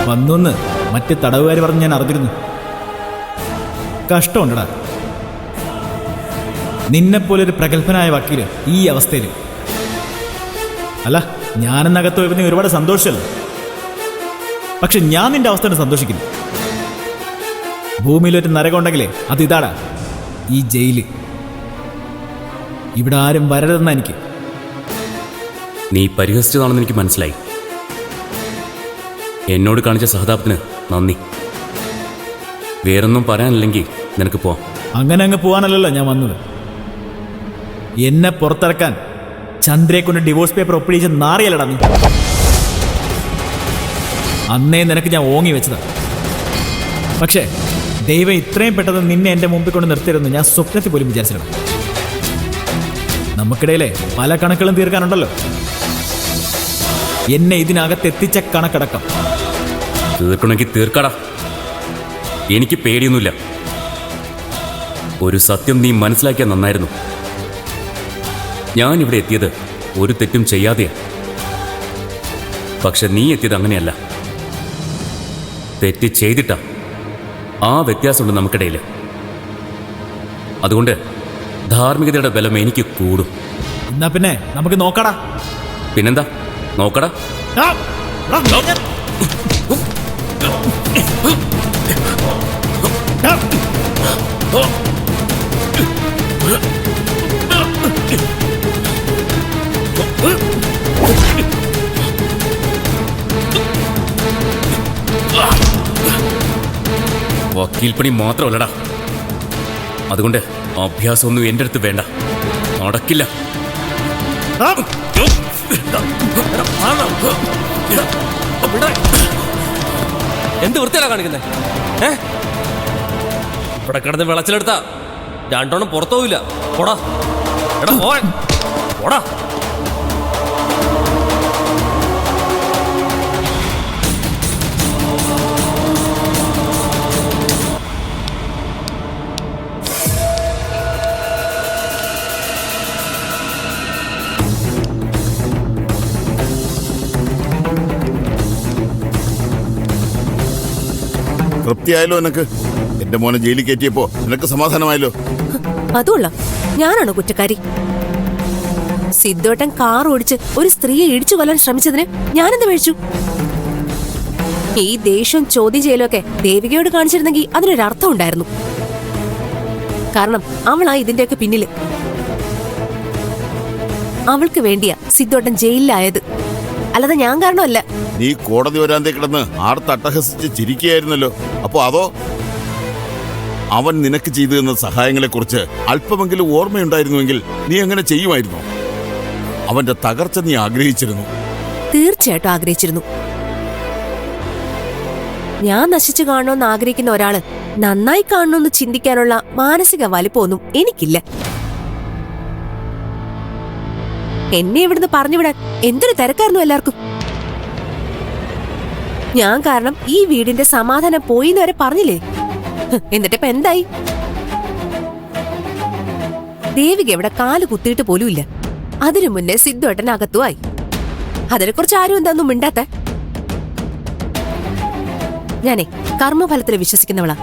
വന്നൊന്ന് മറ്റ് തടവുകാർ പറഞ്ഞ് ഞാൻ അറിഞ്ഞിരുന്നു. കഷ്ടമുണ്ടടാ നിന്നെപ്പോലൊരു പ്രഗത്ഭനായ വക്കീല് ഈ അവസ്ഥയിൽ. അല്ല, ഞാനെന്നകത്ത് പോയപ്പോൾ ഒരുപാട് സന്തോഷമല്ലോ. പക്ഷെ ഞാൻ നിന്റെ അവസ്ഥയാണ് സന്തോഷിക്കുന്നു. ഭൂമിയിലൊരു നരകം ഉണ്ടെങ്കിലേ അത് ഇതാടാ, ഈ ജയില്. ഇവിടെ ആരും വരരുതെന്ന എനിക്ക്. നീ പരിഹസിച്ചതാണെന്ന് എനിക്ക് മനസ്സിലായി. എന്നോട് കാണിച്ച സഹതാപത്തിന് നന്ദി. വേറൊന്നും പറയാനില്ലെങ്കിൽ നിനക്ക് പോവാം. അങ്ങനെ അങ്ങ് പോകാനല്ലല്ലോ ഞാൻ വന്നത്. എന്നെ പുറത്തിറക്കാൻ ചന്ദ്രയെ കൊണ്ട് ഡിവോഴ്സ് പേപ്പർ ഒപ്പിടിച്ച് നാറിയല്ലടാ നീ. അന്നേ നിനക്ക് ഞാൻ ഓങ്ങി വെച്ചതാ. പക്ഷേ ദൈവം ഇത്രയും പെട്ടെന്ന് നിന്നെ എൻ്റെ മുമ്പിൽ കൊണ്ട് നിർത്തിയിരുന്നു ഞാൻ സ്വപ്നത്തിൽ പോലും വിചാരിച്ചില്ല. നമുക്കിടയിലെ പല കണക്കുകളും തീർക്കാനുണ്ടല്ലോ. എന്നെ ഇതിനകത്ത് എത്തിച്ച കണക്കടക്കം. തീർക്കണമെങ്കിൽ തീർക്കടാ, എനിക്ക് പേടിയൊന്നുമില്ല. ഒരു സത്യം നീ മനസ്സിലാക്കിയാൽ നന്നായിരുന്നു. ഞാൻ ഇവിടെ എത്തിയത് ഒരു തെറ്റും ചെയ്യാതെയാണ്. പക്ഷെ നീ എത്തിയത് അങ്ങനെയല്ല, തെറ്റ് ചെയ്തിട്ടാ. ആ വ്യത്യാസമുണ്ട് നമുക്കിടയിൽ. അതുകൊണ്ട് ധാർമ്മികതയുടെ ബലം എനിക്ക് കൂടും. എന്നാ പിന്നെ നമുക്ക് നോക്കടാ. പിന്നെന്താ നോക്കടാ. വക്കീൽ പണി മാത്രമല്ലടാ. അതുകൊണ്ട് അഭ്യാസമൊന്നും എൻ്റെ അടുത്ത് വേണ്ട, നടക്കില്ല. എന്ത് വൃത്തിയാ കാണിക്കുന്നേ? ഇവിടെ കിടന്ന് വിളച്ചിലെടുത്താ രണ്ടോണം പുറത്തു പോവില്ല. പോടാ, എടാ പോവാൻ പോടാ. തൃപ്തിയായല്ലോ നിനക്ക്? എന്റെ മോനെ ജയിലിൽ കയറ്റിയപ്പോ നിനക്ക് സമാധാനമായല്ലോ? അതുള്ള ഞാനാണോ കുറ്റക്കാരി? സിദ്ധോട്ടൻ കാർ ഓടിച്ച് ഒരു സ്ത്രീയെ ഇടിച്ചു കൊല്ലാൻ ശ്രമിച്ചതിന് ഞാനെന്ത് കഴിച്ചു? ഈ ദേഷ്യവും ചോദ്യം ചെയ്യലൊക്കെ ദേവികയോട് കാണിച്ചിരുന്നെങ്കിൽ അതിനൊരർത്ഥം ഉണ്ടായിരുന്നു. കാരണം അവളാ ഇതിന്റെയൊക്കെ പിന്നില്. അവൾക്ക് വേണ്ടിയാ സിദ്ധോട്ടൻ ജയിലിലായത്, അല്ലാതെ ഞാൻ കാരണമല്ല. നീ കോടതി വരാന്തേ കിടന്ന് ആർത്തട്ടഹസിച്ച് ചിരിക്കുകയായിരുന്നല്ലോ. അപ്പോ അതോ അവൻ നിനക്ക് ചെയ്തു തന്ന സഹായങ്ങളെ കുറിച്ച് അല്പമെങ്കിലും ഓർമ്മയുണ്ടായിരുന്നുവെങ്കിൽ നീ അങ്ങനെ ചെയ്യുമായിരുന്നു. അവന്റെ തകർച്ച നീ ആഗ്രഹിച്ചിരുന്നു. തീർച്ചയായിട്ടും ആഗ്രഹിച്ചിരുന്നു. ഞാൻ നശിച്ചു കാണണമെന്ന് ആഗ്രഹിക്കുന്ന ഒരാള് നന്നായി കാണണമെന്ന് ചിന്തിക്കാനുള്ള മാനസിക വലിപ്പമൊന്നും എനിക്കില്ല. എന്നെ ഇവിടുന്ന് പറഞ്ഞുവിടാൻ എന്തൊരു തിരക്കായിരുന്നു എല്ലാവർക്കും. ഞാൻ കാരണം ഈ വീടിന്റെ സമാധാനം പോയിന്ന് വരെ പറഞ്ഞില്ലേ? എന്നിട്ടിപ്പ എന്തായി? ദേവിക ഇവിടെ കാല് കുത്തിയിട്ട് പോലും ഇല്ല. അതിനു മുന്നേ സിദ്ധുവേട്ടൻ അകത്തുമായി. അതിനെക്കുറിച്ച് ആരും എന്താന്നും മിണ്ടാത്ത? ഞാനേ കർമ്മഫലത്തിൽ വിശ്വസിക്കുന്നവളാ.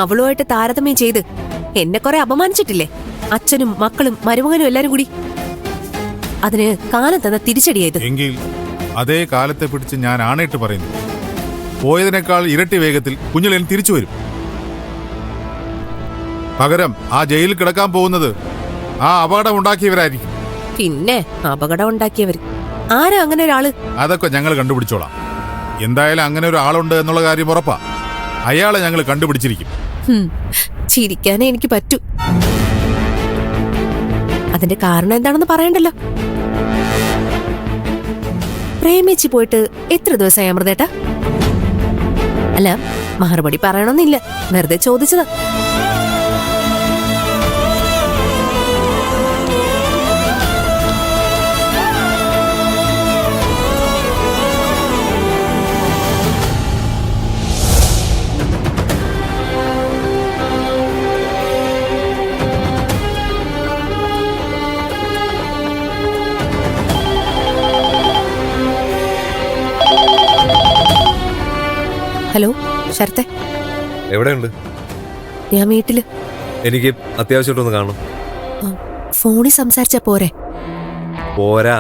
അവളുമായിട്ട് താരതമ്യം ചെയ്ത് എന്നെ കുറെ അപമാനിച്ചിട്ടില്ലേ അച്ഛനും മക്കളും മരുമകനും എല്ലാരും കൂടി? അതിന് കാലം തന്ന തിരിച്ചടിയായത്. എങ്കിൽ അതേ കാലത്തെ പിടിച്ച് ഞാൻ ആണയിട്ട് പറയുന്നു, പോയതിനേക്കാൾ ഇരട്ടി വേഗത്തിൽ കുഞ്ഞിലേൻ തിരിച്ചു വരും. പകരം ആ ജയിലിൽ കിടക്കാൻ പോകുന്നത് ആ അപകടം ഉണ്ടാക്കിയവരായിരിക്കും. പിന്നെ അപകടം ഉണ്ടാക്കിയവർ ആരാ? അങ്ങനെ ഒരാള്? അതൊക്കെ ഞങ്ങൾ കണ്ടുപിടിച്ചോളാം. എന്തായാലും അങ്ങനെ ഒരു ആളുണ്ട് എന്നുള്ള കാര്യം ഉറപ്പാ. അയാളെ ഞങ്ങൾ കണ്ടുപിടിച്ചിരിക്കും. ചിരിക്കാനേ എനിക്ക് പറ്റൂ. അതിന്റെ കാരണം എന്താണെന്ന് പറയണ്ടല്ലോ. പ്രേമിച്ച് പോയിട്ട് എത്ര ദിവസമായി അമൃതേട്ടാ? അല്ല, മറുപടി പറയണമെന്നില്ല, വെറുതെ ചോദിച്ചതാ. ഹലോ ശരത്തെ, എവിടെയുണ്ട്? ഞാൻ വീട്ടില്. എനിക്ക് അത്യാവശ്യമായിട്ടൊന്ന് കാണണം. ഫോണിൽ സംസാരിച്ചാ പോരെ? പോരാ.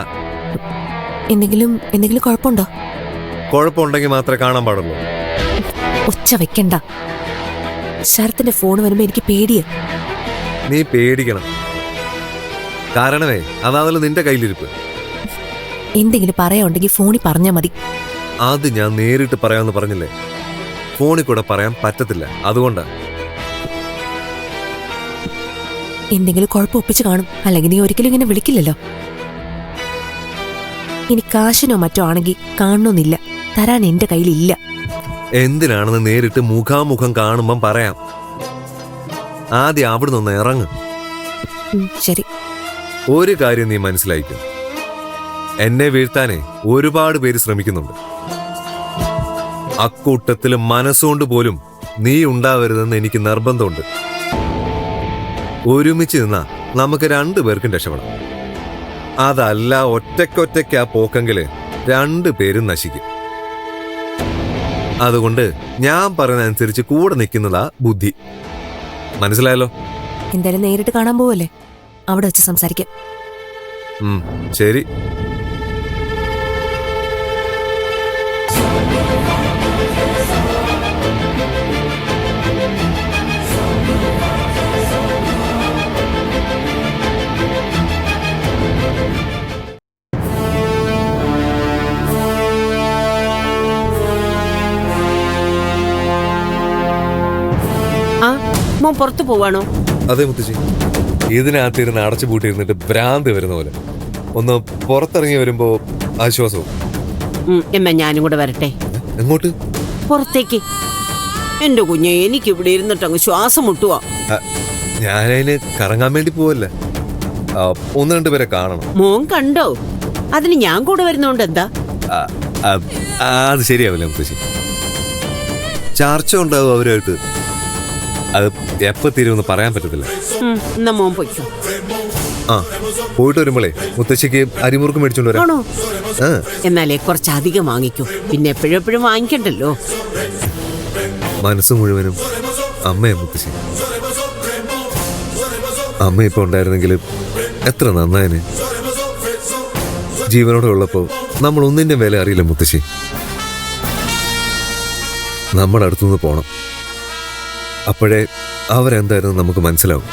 എന്തെങ്കിലും കുഴപ്പമുണ്ടോ? കുഴപ്പമുണ്ടെങ്കിൽ മാത്രമേ കാണാൻ പാടുള്ളൂ. ഒച്ച വെക്കണ്ട. ശരത്തിന്റെ ഫോൺ വരുമ്പോ എനിക്ക് പേടിയാ. നീ പേടിക്കണം. കാരണമേ അതാണല്ലോ നിന്റെ കയ്യിലിരിപ്പ്. എന്തെങ്കിലും പറയാനുണ്ടെങ്കിൽ ഫോണിൽ പറഞ്ഞാ മതി. അത് ഞാൻ നേരിട്ട് പറയാമെന്ന് പറഞ്ഞില്ലേ? ഫോണിൽ കൂടെ പറയാൻ പറ്റത്തില്ല, അതുകൊണ്ടാ. എന്തെങ്കിലും കുഴപ്പം ഒപ്പിച്ച് കാണും, അല്ലെങ്കിൽ നീ ഒരിക്കലും ഇങ്ങനെ വിളിക്കില്ലല്ലോ. ഇനി കാശിനോ മറ്റോ ആണെങ്കിൽ കാണണമെന്നില്ല, തരാൻ എന്റെ കയ്യിലില്ല. എന്തിനാണെന്ന് നേരിട്ട് മുഖാമുഖം കാണുമ്പം പറയാം. ആദ്യം അവിടെ നിന്ന് ഇറങ്ങും. ശരി. ഒരു കാര്യം നീ മനസ്സിലായിക്കും, എന്നെ വീഴ്ത്താനേ ഒരുപാട് പേര് ശ്രമിക്കുന്നുണ്ട്. അക്കൂട്ടത്തിൽ മനസ്സുകൊണ്ട് പോലും നീ ഉണ്ടാവരുതെന്ന് എനിക്ക് നിർബന്ധമുണ്ട്. ഒരുമിച്ച് നിന്നാ നമുക്ക് രണ്ടുപേർക്കും രക്ഷപ്പെടാം. അതല്ല ഒറ്റയ്ക്കൊറ്റയ്ക്ക് ആ പോക്കെങ്കില് രണ്ടുപേരും നശിക്കും. അതുകൊണ്ട് ഞാൻ പറയുന്നതനുസരിച്ച് കൂടെ നിൽക്കുന്നതാ ബുദ്ധി. മനസ്സിലായല്ലോ? എന്തായാലും നേരിട്ട് കാണാൻ പോവല്ലേ, അവിടെ വെച്ച് സംസാരിക്കാം. ശരി. മോൻ പുറത്തു പോവാണോ? അതെ മുത്തശ്ശി, ഇതിനകത്തിരുന്ന് അടച്ചു പൂട്ടിയിരുന്നിട്ട് ഭ്രാന്ത് വരുന്ന പോലെ. ഒന്ന് പുറത്തിറങ്ങി വരുമ്പോ ആശ്വാസവും. എന്നാ ഞാനും കൂടെ വരട്ടെ. എങ്ങോട്ട്? പുറത്തേക്ക്. എന്റെ കുഞ്ഞെ, എനിക്ക് ഇവിടെ ഇരുന്നിട്ട് അങ്ങ് ശ്വാസം മുട്ടുവാ. ഞാനതിന് കറങ്ങാൻ വേണ്ടി പോവല്ല, ഒന്ന് രണ്ടുപേരെ കാണണം. മോൻ കണ്ടോ? അതിന് ഞാൻ കൂടെ വരുന്നോണ്ട് എന്താ? അത് ശരിയാവില്ല മുത്തശ്ശി, ചർച്ച ഉണ്ടാവും അവരുമായിട്ട്. അത് എപ്പോ തീരുമെന്ന് പറയാൻ പറ്റത്തില്ല. എന്നാ മോൻ പൊയ്ക്കോ. പോയിട്ട് വരുമ്പോളേ മുത്തശ്ശിക്ക് അരിമുറുക്ക് മേടിച്ചോണ്ട് വരാം. ആണോ? എന്നാലേ കുറച്ചധികം വാങ്ങിക്കൂ, പിന്നെ എപ്പോഴും വാങ്ങിക്കണ്ടല്ലോ. മനസ്സ് മുഴുവനും അമ്മയെ മുത്തശ്ശി. അമ്മ ഇപ്പൊ ഉണ്ടായിരുന്നെങ്കിൽ എത്ര നന്നായനെ. ജീവനോടെ ഉള്ളപ്പോ നമ്മൾ ഒന്നിന്റെ വില അറിയില്ല മുത്തശ്ശി. നമ്മുടെ അടുത്തുനിന്ന് പോണം, അപ്പോഴേ അവരെന്തായിരുന്നു നമുക്ക് മനസ്സിലാവും.